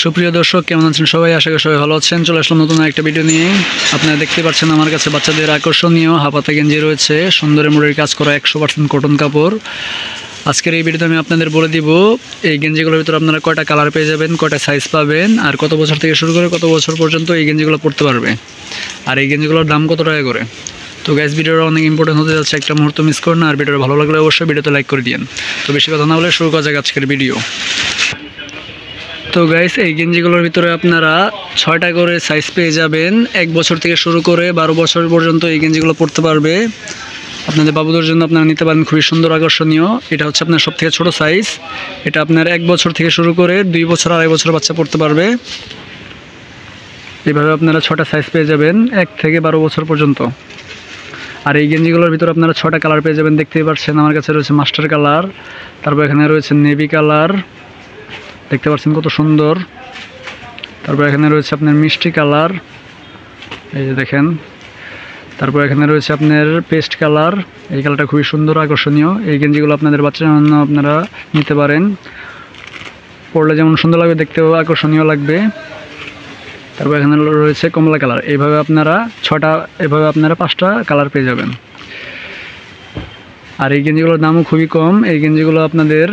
সুপ্রিয় দর্শক, কেমন আছেন সবাই? আশা করি সবাই ভালো আছেন। চলে আসলাম নতুন একটা ভিডিও নিয়ে। আপনারা দেখতে পাচ্ছেন আমার কাছে বাচ্চাদের আকর্ষণীয় হাফাতা গেঞ্জি রয়েছে, সুন্দর এমব্রয়ডারি কাজ করা 100% কটন কাপড়। আজকের এই ভিডিওতে আমি আপনাদের বলে দিব এই গেঞ্জিগুলোর ভিতরে আপনারা কয়টা কালার পেয়ে যাবেন, কয়টা সাইজ পাবেন, আর কত বছর থেকে শুরু করে কত বছর পর্যন্ত এই গেঞ্জিগুলো পরতে পারবে, আর এই গেঞ্জিগুলোর দাম কত টাকা করে। তো গাইস, ভিডিওটা অনেক ইম্পর্টেন্ট হতে যাচ্ছে, একটা মুহূর্ত মিস করুন না। আর ভিডিওটা ভালো লাগলে অবশ্যই ভিডিওতে লাইক করে দিন। তো বেশি কথা না বলে শুরু করা যাক আজকের ভিডিও। তো গাইস, এই গেঞ্জিগুলোর ভিতরে আপনারা 6টা করে সাইজ পেয়ে যাবেন। 1 বছর থেকে শুরু করে 12 বছর পর্যন্ত এই গেঞ্জিগুলো পরতে পারবে। আপনাদের বাবুদের জন্য আপনারা নিতে পারেন, খুবই সুন্দর আকর্ষণীয়। এটা হচ্ছে আপনার সবথেকে ছোট সাইজ। এটা আপনার 1 বছর থেকে শুরু করে 2 বছর 2.5 বছর বাচ্চা পরতে পারবে। এইভাবে আপনারা 6টা সাইজ পেয়ে যাবেন 1 থেকে 12 বছর পর্যন্ত। আর এই গেঞ্জিগুলোর ভিতরে আপনারা 6টা কালার পেয়ে যাবেন। দেখতেই পাচ্ছেন আমার কাছে রয়েছে মাস্টার কালার, তারপর এখানে রয়েছে নেভি কালার, দেখতে পাচ্ছেন কত সুন্দর। তারপর এখানে রয়েছে আপনার মিষ্টি কালার, এই যে দেখেন। তারপর এখানে রয়েছে আপনার পেস্ট কালার, এই কালারটা খুবই সুন্দর আকর্ষণীয়। এই গেঞ্জিগুলো আপনাদের বাচ্চার জন্য আপনারা নিতে পারেন, পরলে যেমন সুন্দর লাগবে দেখতেও আকর্ষণীয় লাগবে। তারপর এখানে রয়েছে কমলা কালার। এইভাবে আপনারা 5টা কালার পেয়ে যাবেন। আর এই গেঞ্জিগুলোর দামও খুবই কম। এই গেঞ্জিগুলো আপনাদের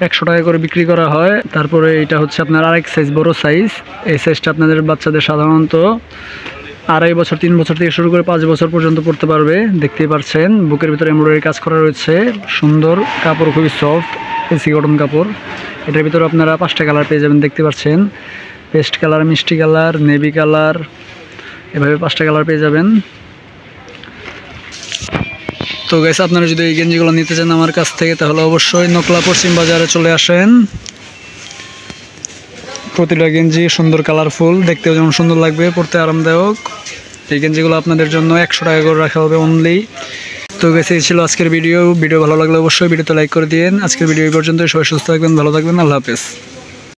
100 টাকা করে বিক্রি করা হয়। তারপরে এটা হচ্ছে আপনার আরেক সাইজ, বড় সাইজ। এই সাইজটা আপনাদের বাচ্চাদের সাধারণত 2.5 বছর 3 বছর থেকে শুরু করে 5 বছর পর্যন্ত পড়তে পারবে। দেখতেই পাচ্ছেন বুকের ভিতরে এমব্রয়ডারি কাজ করা রয়েছে, সুন্দর কাপড়, খুবই সফট এসি কটন কাপড়। এটার ভিতরে আপনারা 5টা কালার পেয়ে যাবেন। দেখতে পাচ্ছেন পেস্ট কালার, মিষ্টি কালার, নেভি কালার, এভাবে 5টা কালার পেয়ে যাবেন। তো গাইস, আপনারা যদি এই গেঞ্জিগুলো নিতে চান আমার কাছ থেকে, তাহলে অবশ্যই নকলা পশ্চিম বাজারে চলে আসেন। প্রতিটা গেঞ্জি সুন্দর, কালারফুল, দেখতেও যেমন সুন্দর লাগবে, পরতে আরামদায়ক। এই গেঞ্জিগুলো আপনাদের জন্য 100 টাকা করে রাখা হবে অনলি। তো গাইস, এই ছিল আজকের ভিডিও। ভালো লাগলে অবশ্যই ভিডিওতে লাইক করে দিন। আজকের ভিডিও এই পর্যন্ত। সবাই সুস্থ থাকবেন, ভালো থাকবেন, আল্লাহ হাফেজ।